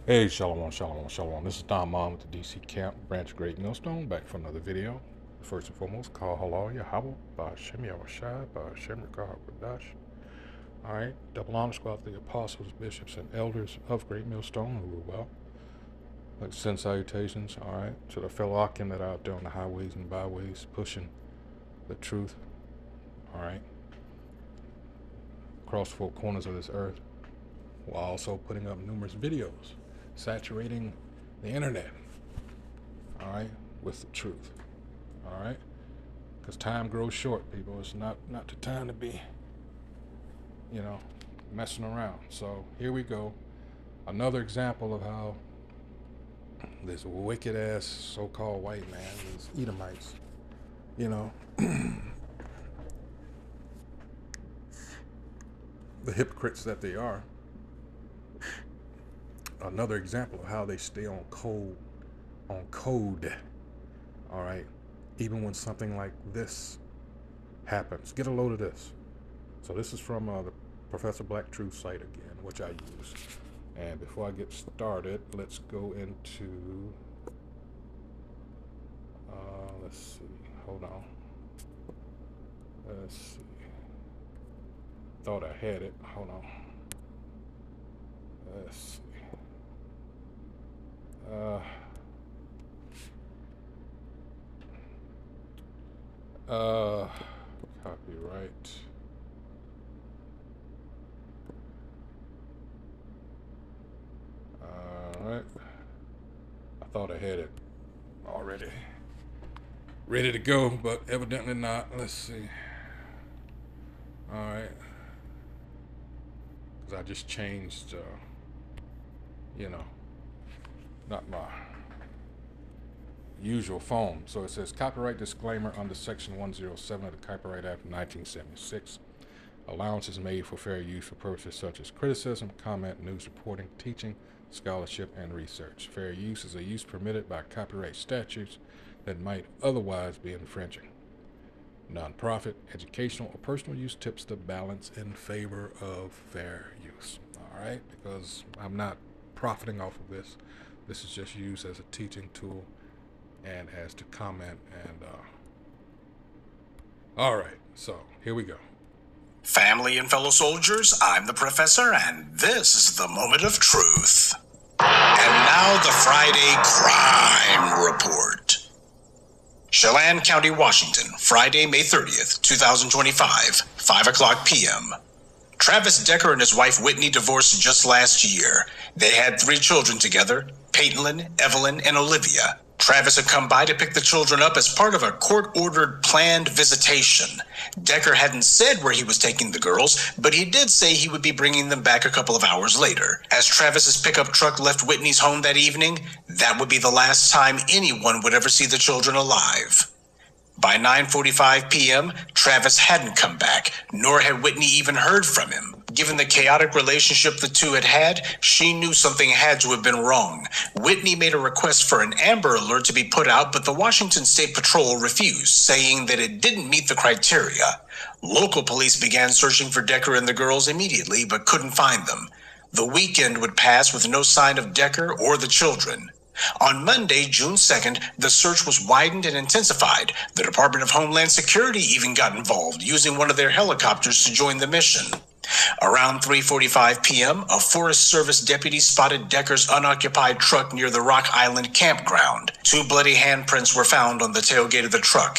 Hey, Shalom, Shalom, Shalom. This is Don Mom with the DC Camp Branch Great Millstone, back for another video. First and foremost, call halal Yahweh, Ba'ashem Yahushai, Ba'ashem Rekah Radash. Alright, double honor squad to the apostles, bishops, and elders of Great Millstone who were well. Like send salutations, alright, to the fellow Akim that are out there on the highways and byways pushing the truth, alright, across four corners of this earth, while also putting up numerous videos saturating the internet, all right, with the truth, all right, because time grows short, people. It's not the time to be, messing around. So here we go, another example of how this wicked ass so-called white man, these Edomites, you know, the hypocrites that they are. Another example of how they stay on code, all right, even when something like this happens. Get a load of this. So this is from the Professor Black Truth site again, which I use. And before I get started, let's go into, let's see, hold on. Let's see. Thought I had it. Hold on. Let's see. Uh, Copyright. Alright. I thought I had it already ready to go, but evidently not. Let's see. Alright. Because I just changed, not my usual phone. So it says copyright disclaimer under Section 107 of the Copyright Act of 1976. Allowance is made for fair use for purposes such as criticism, comment, news reporting, teaching, scholarship, and research. Fair use is a use permitted by copyright statutes that might otherwise be infringing. Nonprofit, educational, or personal use tips the balance in favor of fair use. All right, because I'm not profiting off of this. This is just used as a teaching tool and as to comment. And all right, so here we go. Family and fellow soldiers, I'm the Professor, and this is the moment of truth. And now the Friday Crime Report. Chelan County, Washington, Friday, May 30th, 2025, 5 o'clock p.m. Travis Decker and his wife Whitney divorced just last year. They had 3 children together, Peytonlyn, Evelyn, and Olivia. Travis had come by to pick the children up as part of a court-ordered planned visitation. Decker hadn't said where he was taking the girls, but he did say he would be bringing them back a couple of hours later. As Travis's pickup truck left Whitney's home that evening, that would be the last time anyone would ever see the children alive. By 9:45 p.m., Travis hadn't come back, nor had Whitney even heard from him. Given the chaotic relationship the two had, she knew something had to have been wrong. Whitney made a request for an Amber Alert to be put out, but the Washington State Patrol refused, saying that it didn't meet the criteria. Local police began searching for Decker and the girls immediately, but couldn't find them. The weekend would pass with no sign of Decker or the children. On Monday, June 2nd, the search was widened and intensified. The Department of Homeland Security even got involved, using one of their helicopters to join the mission. Around 3:45 p.m., a Forest Service deputy spotted Decker's unoccupied truck near the Rock Island campground. 2 bloody handprints were found on the tailgate of the truck.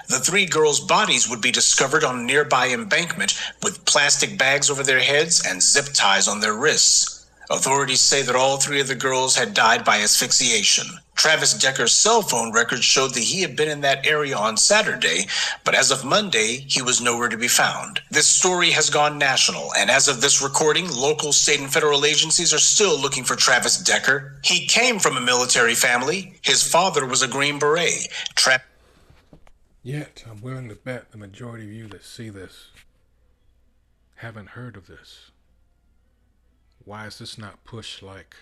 The 3 girls' bodies would be discovered on a nearby embankment with plastic bags over their heads and zip ties on their wrists. Authorities say that all 3 of the girls had died by asphyxiation. Travis Decker's cell phone records showed that he had been in that area on Saturday, but as of Monday, he was nowhere to be found. This story has gone national, and as of this recording, local, state, and federal agencies are still looking for Travis Decker. He came from a military family. His father was a Green Beret. Yet, I'm willing to bet the majority of you that see this haven't heard of this. Why is this not pushed like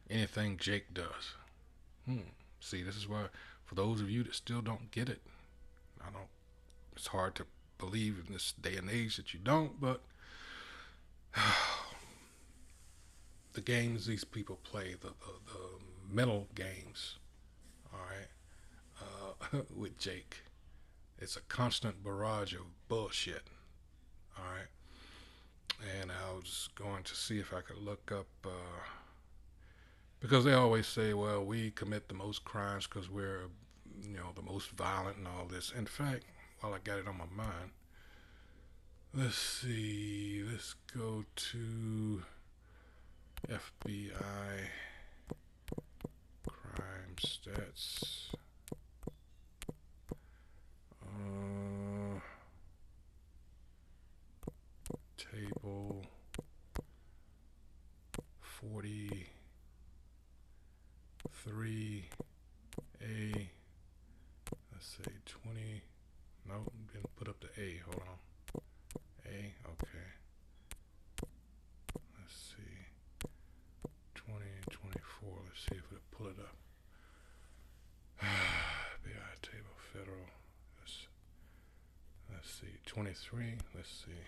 anything Jake does? See, this is why, for those of you that still don't get it, it's hard to believe in this day and age that you don't, but the games these people play, the mental games, all right, with Jake. It's a constant barrage of bullshit, all right. And I was going to see if I could look up, because they always say, well, we commit the most crimes because we're, the most violent and all this. In fact, while I got it on my mind, let's see, let's go to FBI crime stats. Table 43A. Let's say 20. No, didn't put up the A. Hold on. A. Okay. Let's see. 2024. Let's see if it'll pull it up. FBI table federal. Let's see. 23. Let's see.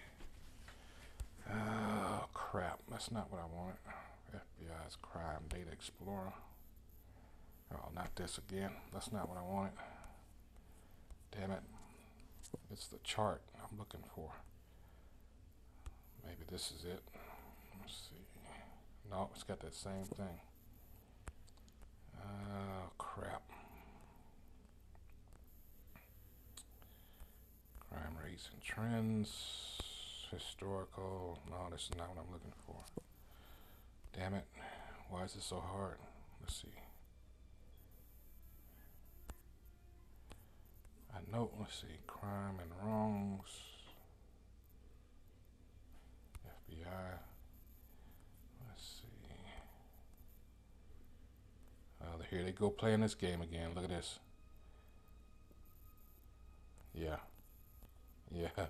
Oh, crap. That's not what I wanted. FBI's Crime Data Explorer. Oh, not this again. That's not what I wanted. Damn it. It's the chart I'm looking for. Maybe this is it. Let's see. No, it's got that same thing. Oh, crap. Crime rates and trends. Historical. No, this is not what I'm looking for. Damn it. Why is it so hard? Let's see. I know. Let's see. Crime and wrongs. FBI. Let's see. Here they go playing this game again. Look at this. Yeah. Yeah.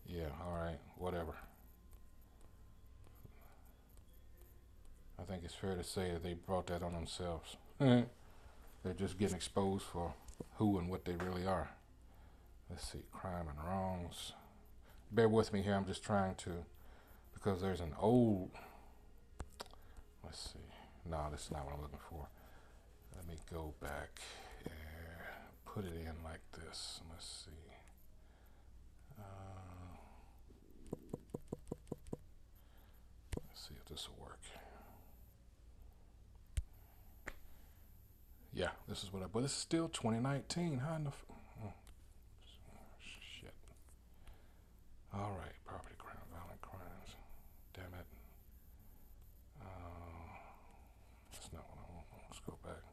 Yeah, alright, whatever. I think it's fair to say that they brought that on themselves. They're just getting exposed for who and what they really are. Let's see, crime and wrongs. Bear with me here, I'm just trying to, because there's an old, let's see. No, this is not what I'm looking for. Let me go back and put it in like this. Let's see. See if this will work. Yeah, this is what but it's still 2019. How in the shit. All right, property crime, violent crimes. Damn it. That's not what I want. Let's go back.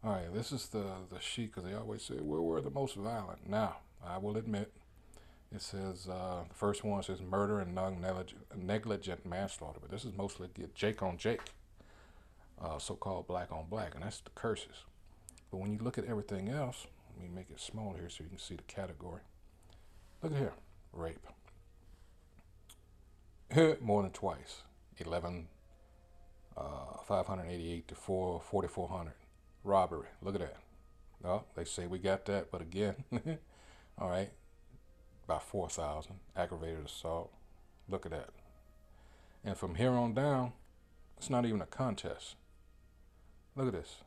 All right, this is the sheet, because they always say, well, we're the most violent. Now, I will admit, it says, the first one says murder and negligent manslaughter, but this is mostly Jake on Jake, so-called black on black, and that's the curses. But when you look at everything else, let me make it smaller here so you can see the category. Look at here, rape. More than twice, 588 to 4,400. Robbery, look at that. Oh, they say we got that, but again, all right. About 4,000. Aggravated assault. Look at that. And from here on down, it's not even a contest. Look at this.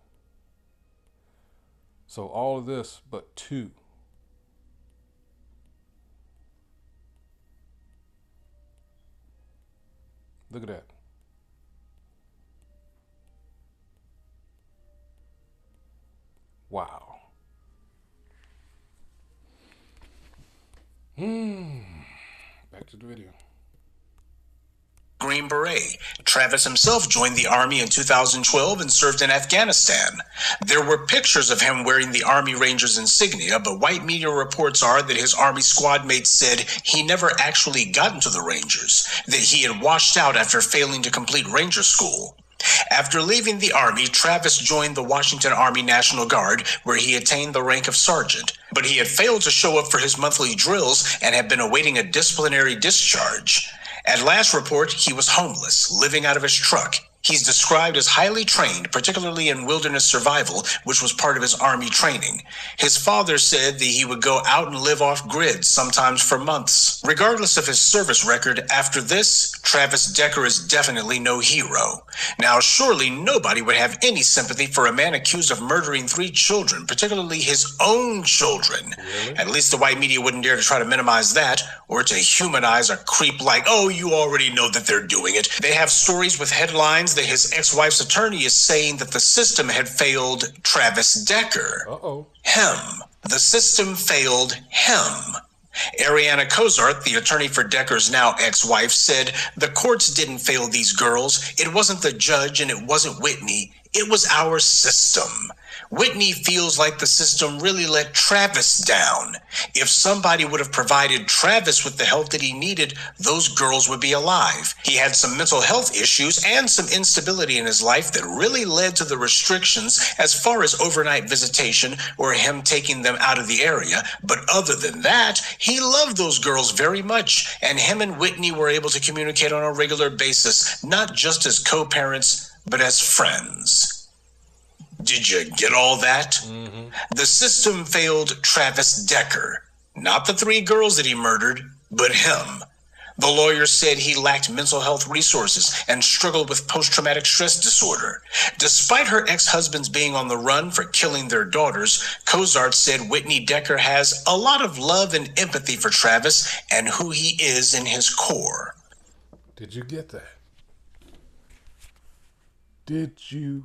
So all of this but 2. Look at that. Wow. Back to the video. Green Beret. Travis himself joined the Army in 2012 and served in Afghanistan. There were pictures of him wearing the Army Rangers insignia, but white media reports are that his Army squad mates said he never actually got into the Rangers, that he had washed out after failing to complete Ranger school. After leaving the Army, Travis joined the Washington Army National Guard, where he attained the rank of sergeant. But he had failed to show up for his monthly drills and had been awaiting a disciplinary discharge. At last report, he was homeless, living out of his truck. He's described as highly trained, particularly in wilderness survival, which was part of his Army training. His father said that he would go out and live off grid, sometimes for months. Regardless of his service record, after this, Travis Decker is definitely no hero. Now, surely nobody would have any sympathy for a man accused of murdering 3 children, particularly his own children. Really? At least the white media wouldn't dare to try to minimize that, or to humanize a creep like, oh, you already know that they're doing it. They have stories with headlines that his ex-wife's attorney is saying that the system had failed Travis Decker. Uh-oh. Him. The system failed him. Ariana Cozart, the attorney for Decker's now ex-wife, said the courts didn't fail these girls. It wasn't the judge and it wasn't Whitney. It was our system. Whitney feels like the system really let Travis down. If somebody would have provided Travis with the help that he needed, those girls would be alive. He had some mental health issues and some instability in his life that really led to the restrictions as far as overnight visitation or him taking them out of the area. But other than that, he loved those girls very much, and him and Whitney were able to communicate on a regular basis, not just as co-parents, but as friends. Did you get all that? Mm-hmm. The system failed Travis Decker. Not the 3 girls that he murdered, but him. The lawyer said he lacked mental health resources and struggled with post-traumatic stress disorder. Despite her ex-husbands being on the run for killing their daughters, Cozart said Whitney Decker has a lot of love and empathy for Travis and who he is in his core. Did you get that? Did you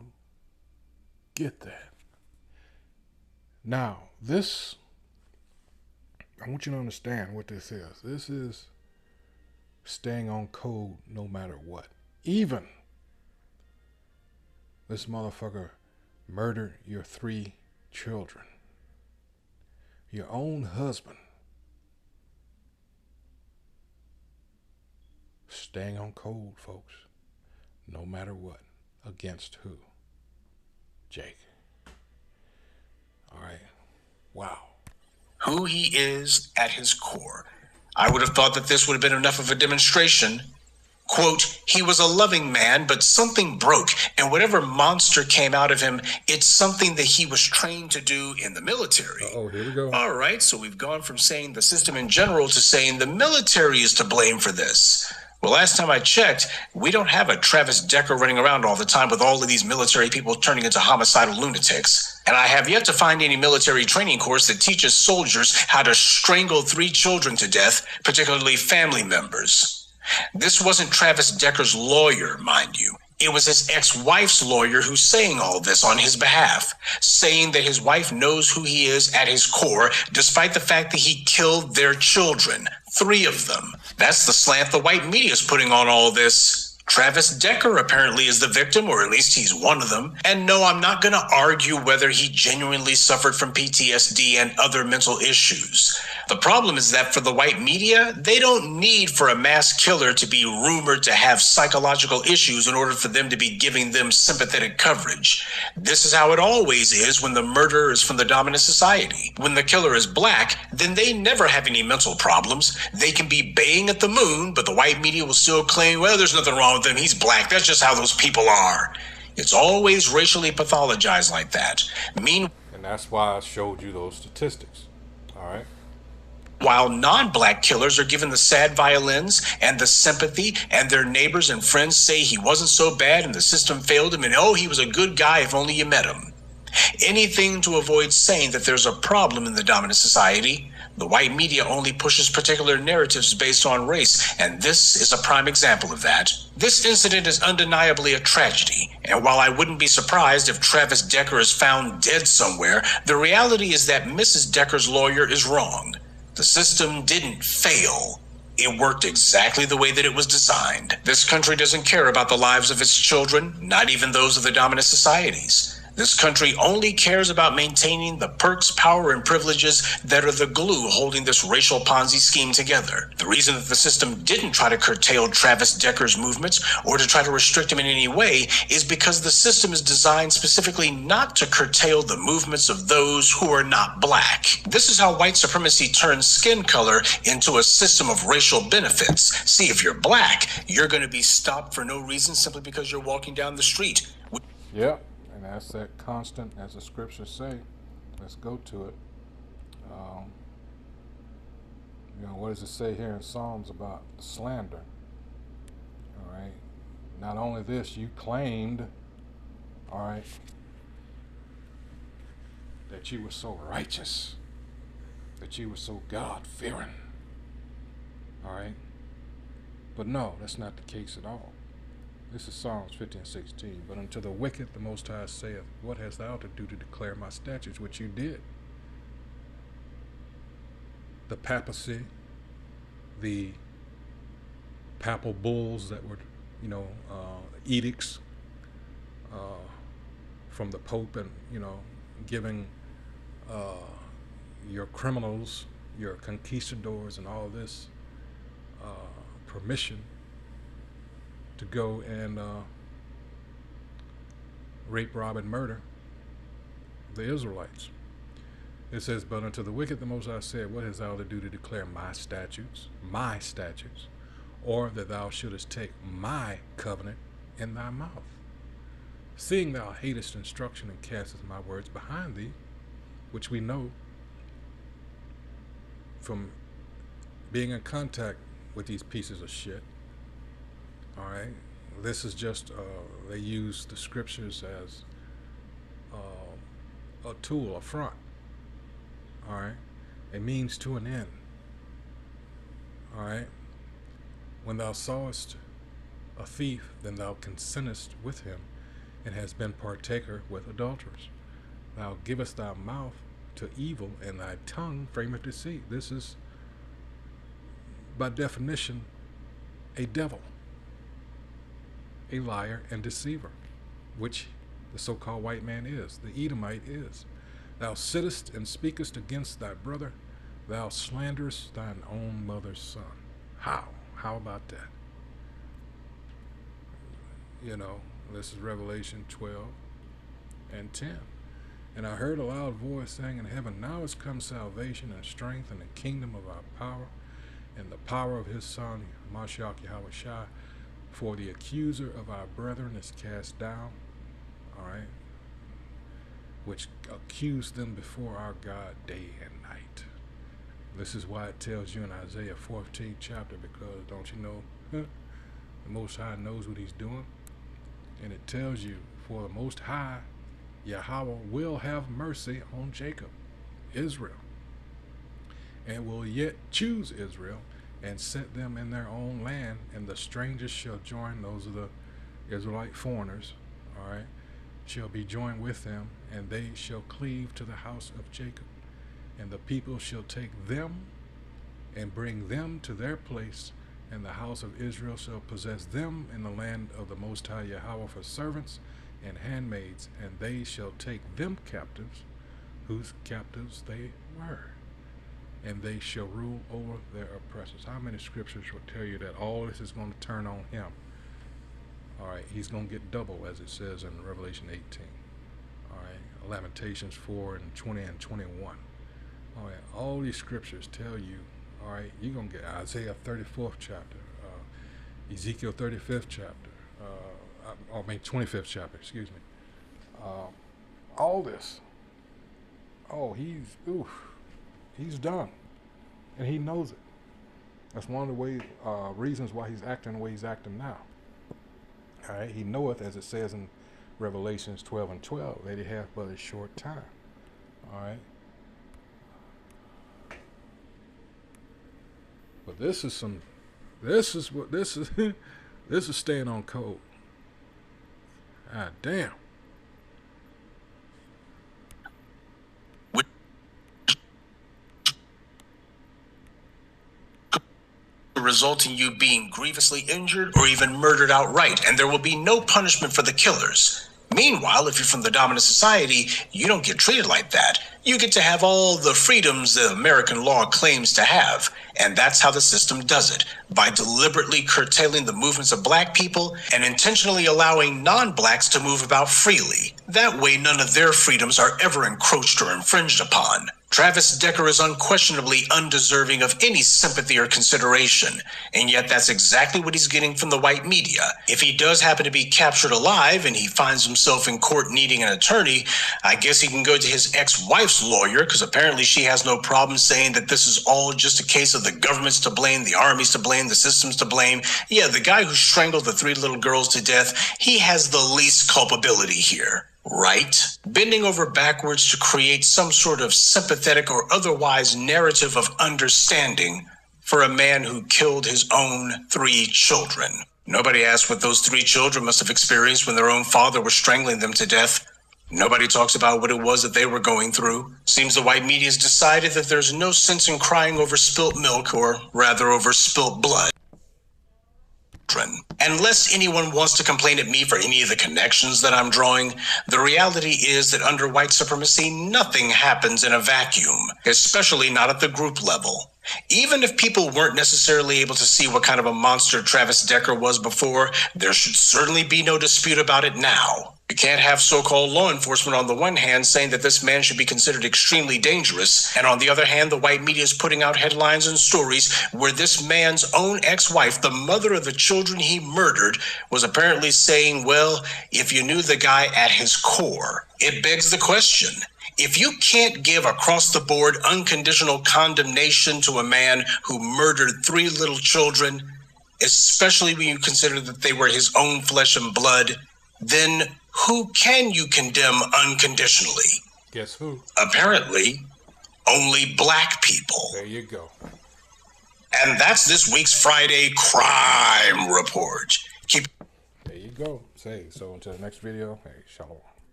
get that? Now, this, I want you to understand what this is. This is staying on code no matter what. Even this motherfucker murdered your 3 children, your own husband. Staying on code, folks, no matter what. Against who? Jake. All right. Wow. Who he is at his core. I would have thought that this would have been enough of a demonstration. Quote, he was a loving man, but something broke, and whatever monster came out of him, it's something that he was trained to do in the military. Oh, here we go. All right, so we've gone from saying the system in general to saying the military is to blame for this. Well, last time I checked, we don't have a Travis Decker running around all the time with all of these military people turning into homicidal lunatics. And I have yet to find any military training course that teaches soldiers how to strangle 3 children to death, particularly family members. This wasn't Travis Decker's lawyer, mind you. It was his ex-wife's lawyer who's saying all this on his behalf, saying that his wife knows who he is at his core, despite the fact that he killed their children, 3 of them. That's the slant the white media is putting on all this. Travis Decker apparently is the victim, or at least he's one of them. And no, I'm not going to argue whether he genuinely suffered from PTSD and other mental issues. The problem is that for the white media, they don't need for a mass killer to be rumored to have psychological issues in order for them to be giving them sympathetic coverage. This is how it always is when the murderer is from the dominant society. When the killer is black, then they never have any mental problems. They can be baying at the moon, but the white media will still claim, well, there's nothing wrong with him. He's black. That's just how those people are. It's always racially pathologized like that. And that's why I showed you those statistics. All right. While non-black killers are given the sad violins and the sympathy, and their neighbors and friends say he wasn't so bad and the system failed him and oh, he was a good guy if only you met him. Anything to avoid saying that there's a problem in the dominant society. The white media only pushes particular narratives based on race, and this is a prime example of that. This incident is undeniably a tragedy, and while I wouldn't be surprised if Travis Decker is found dead somewhere, the reality is that Mrs. Decker's lawyer is wrong. The system didn't fail. It worked exactly the way that it was designed. This country doesn't care about the lives of its children, not even those of the dominant societies. This country only cares about maintaining the perks, power, and privileges that are the glue holding this racial Ponzi scheme together. The reason that the system didn't try to curtail Travis Decker's movements or to try to restrict him in any way is because the system is designed specifically not to curtail the movements of those who are not black. This is how white supremacy turns skin color into a system of racial benefits. See, if you're black, you're going to be stopped for no reason simply because you're walking down the street. Yep. And that's that constant, as the scriptures say. Let's go to it. What does it say here in Psalms about slander? All right. Not only this, you claimed, all right, that you were so righteous, that you were so God-fearing. All right. But no, that's not the case at all. This is Psalms 50 and 16. But unto the wicked the Most High saith, what hast thou to do to declare my statutes? Which you did. The papacy, the papal bulls that were, edicts from the Pope and, giving your criminals, your conquistadors and all this permission to go and rape, rob, and murder the Israelites. It says, but unto the wicked the Most High said, what hast thou to do to declare my statutes, or that thou shouldest take my covenant in thy mouth? Seeing thou hatest instruction and castest my words behind thee, which we know from being in contact with these pieces of shit. All right, this is just, they use the scriptures as a tool, a front. All right, a means to an end. All right, when thou sawest a thief, then thou consentest with him, and hast been partaker with adulterers. Thou givest thy mouth to evil, and thy tongue frameth deceit. This is, by definition, a devil, a liar and deceiver, which the so-called white man is, the Edomite is. Thou sittest and speakest against thy brother, thou slanderest thine own mother's son. How? How about that? This is Revelation 12 and 10. And I heard a loud voice saying in heaven, now is come salvation and strength and the kingdom of our power and the power of his son, Mashiach Yahushua. For the accuser of our brethren is cast down, all right, which accused them before our God day and night. This is why it tells you in Isaiah 14th chapter, because don't you know, the Most High knows what he's doing. And it tells you, for the Most High, Yahweh will have mercy on Jacob, Israel, and will yet choose Israel and set them in their own land, and the strangers shall join, those are the Israelite foreigners, all right, shall be joined with them, and they shall cleave to the house of Jacob. And the people shall take them and bring them to their place, and the house of Israel shall possess them in the land of the Most High Yahweh for servants and handmaids, and they shall take them captives, whose captives they were, and they shall rule over their oppressors. How many scriptures will tell you that all this is going to turn on him? All right, he's going to get double, as it says in Revelation 18. All right, Lamentations 4 and 20 and 21. All right, all these scriptures tell you, all right, you're going to get Isaiah 34th chapter, Ezekiel 35th chapter, 25th chapter, excuse me. All this. Oh, he's done. And he knows it. That's one of the reasons why he's acting the way he's acting now. All right, he knoweth, as it says in Revelations 12 and 12, that he hath but a short time. All right. But this is staying on code. God damn. Result in you being grievously injured or even murdered outright, and there will be no punishment for the killers. Meanwhile, if you're from the dominant society, you don't get treated like that. You get to have all the freedoms the American law claims to have. And that's how the system does it, by deliberately curtailing the movements of black people and intentionally allowing non-blacks to move about freely. That way, none of their freedoms are ever encroached or infringed upon. Travis Decker is unquestionably undeserving of any sympathy or consideration, and yet that's exactly what he's getting from the white media. If he does happen to be captured alive and he finds himself in court needing an attorney, I guess he can go to his ex-wife's lawyer, because apparently she has no problem saying that this is all just a case of the government's to blame, the army's to blame, the system's to blame. Yeah, the guy who strangled the 3 little girls to death, he has the least culpability here. Right? Bending over backwards to create some sort of sympathetic or otherwise narrative of understanding for a man who killed his own 3 children. Nobody asked what those 3 children must have experienced when their own father was strangling them to death. Nobody talks about what it was that they were going through. Seems the white media's decided that there's no sense in crying over spilt milk, or rather over spilt blood. Unless anyone wants to complain at me for any of the connections that I'm drawing, the reality is that under white supremacy, nothing happens in a vacuum, especially not at the group level. Even if people weren't necessarily able to see what kind of a monster Travis Decker was before, there should certainly be no dispute about it now. You can't have so-called law enforcement on the one hand saying that this man should be considered extremely dangerous, and on the other hand, the white media is putting out headlines and stories where this man's own ex-wife, the mother of the children he murdered, was apparently saying, well, if you knew the guy at his core. It begs the question. If you can't give across-the-board unconditional condemnation to a man who murdered 3 little children, especially when you consider that they were his own flesh and blood, then who can you condemn unconditionally? Guess who? Apparently, only black people. There you go. And that's this week's Friday Crime Report. There you go. So until the next video, hey, shalom.